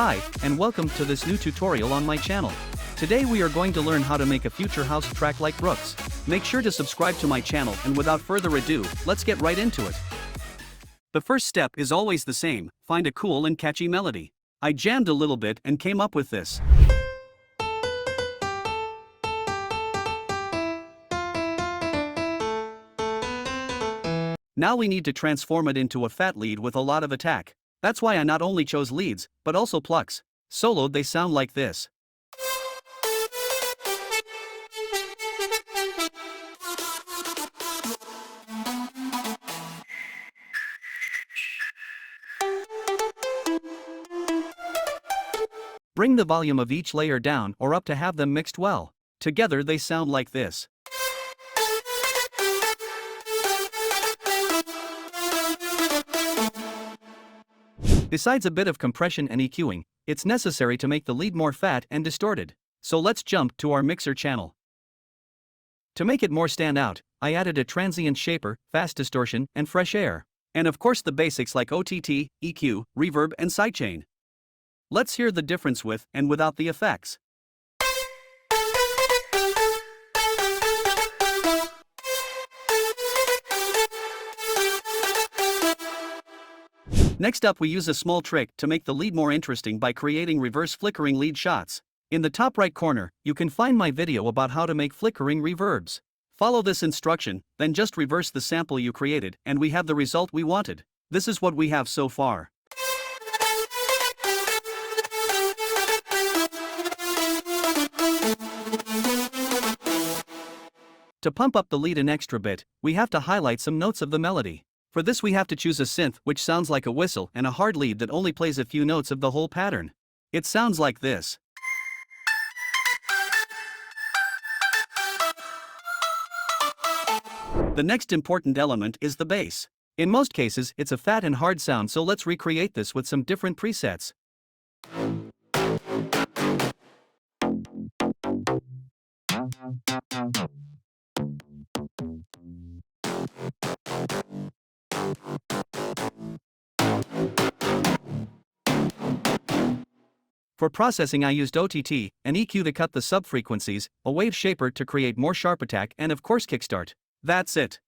Hi, and welcome to this new tutorial on my channel. Today we are going to learn how to make a future house track like Brooks. Make sure to subscribe to my channel, and without further ado, let's get right into it. The first step is always the same: find a cool and catchy melody. I jammed a little bit and came up with this. Now we need to transform it into a fat lead with a lot of attack. That's why I not only chose leads, but also plucks. Soloed they sound like this. Bring the volume of each layer down or up to have them mixed well. Together they sound like this. Besides a bit of compression and EQing, it's necessary to make the lead more fat and distorted. So let's jump to our mixer channel. To make it more stand out, I added a transient shaper, fast distortion, and fresh air. And of course the basics like OTT, EQ, reverb, and sidechain. Let's hear the difference with and without the effects. Next up, we use a small trick to make the lead more interesting by creating reverse flickering lead shots. In the top right corner, you can find my video about how to make flickering reverbs. Follow this instruction, then just reverse the sample you created, and we have the result we wanted. This is what we have so far. To pump up the lead an extra bit, we have to highlight some notes of the melody. For this we have to choose a synth which sounds like a whistle and a hard lead that only plays a few notes of the whole pattern. It sounds like this. The next important element is the bass. In most cases it's a fat and hard sound, so let's recreate this with some different presets. For processing I used OTT, an EQ to cut the sub-frequencies, a wave shaper to create more sharp attack, and of course kickstart. That's it.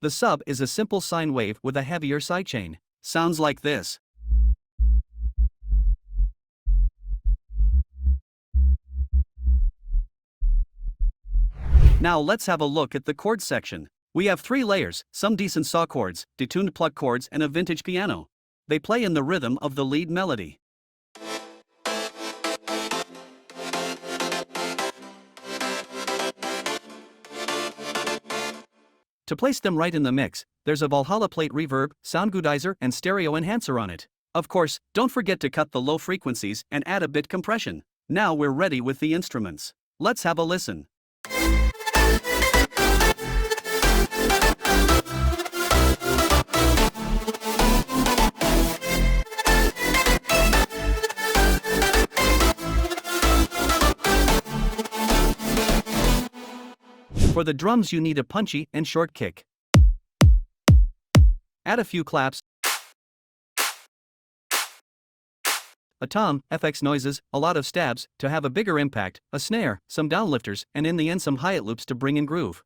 The sub is a simple sine wave with a heavier sidechain. Sounds like this. Now let's have a look at the chords section. We have 3 layers, some decent saw chords, detuned pluck chords, and a vintage piano. They play in the rhythm of the lead melody. To place them right in the mix, there's a Valhalla plate reverb, soundgoodizer, and stereo enhancer on it. Of course, don't forget to cut the low frequencies and add a bit compression. Now we're ready with the instruments. Let's have a listen. For the drums you need a punchy and short kick. Add a few claps, a tom, FX noises, a lot of stabs to have a bigger impact, a snare, some downlifters, and in the end some hi-hat loops to bring in groove.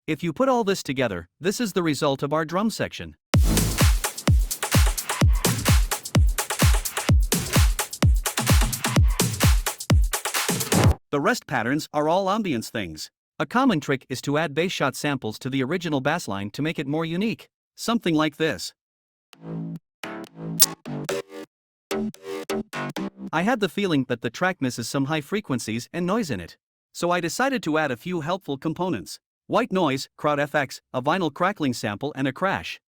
If you put all this together, this is the result of our drum section. The rest patterns are all ambience things. A common trick is to add bass shot samples to the original bass line to make it more unique. Something like this. I had the feeling that the track misses some high frequencies and noise in it. So I decided to add a few helpful components: white noise, crowd FX, a vinyl crackling sample, and a crash.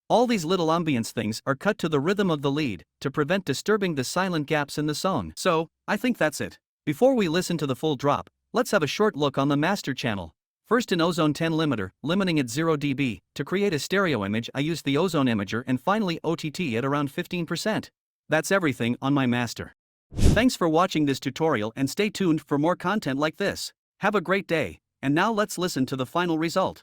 All these little ambience things are cut to the rhythm of the lead, to prevent disturbing the silent gaps in the song. So, I think that's it. Before we listen to the full drop, let's have a short look on the master channel. First an Ozone 10 limiter, limiting at 0 dB. To create a stereo image I used the Ozone imager, and finally OTT at around 15%. That's everything on my master. Thanks for watching this tutorial and stay tuned for more content like this. Have a great day, and now let's listen to the final result.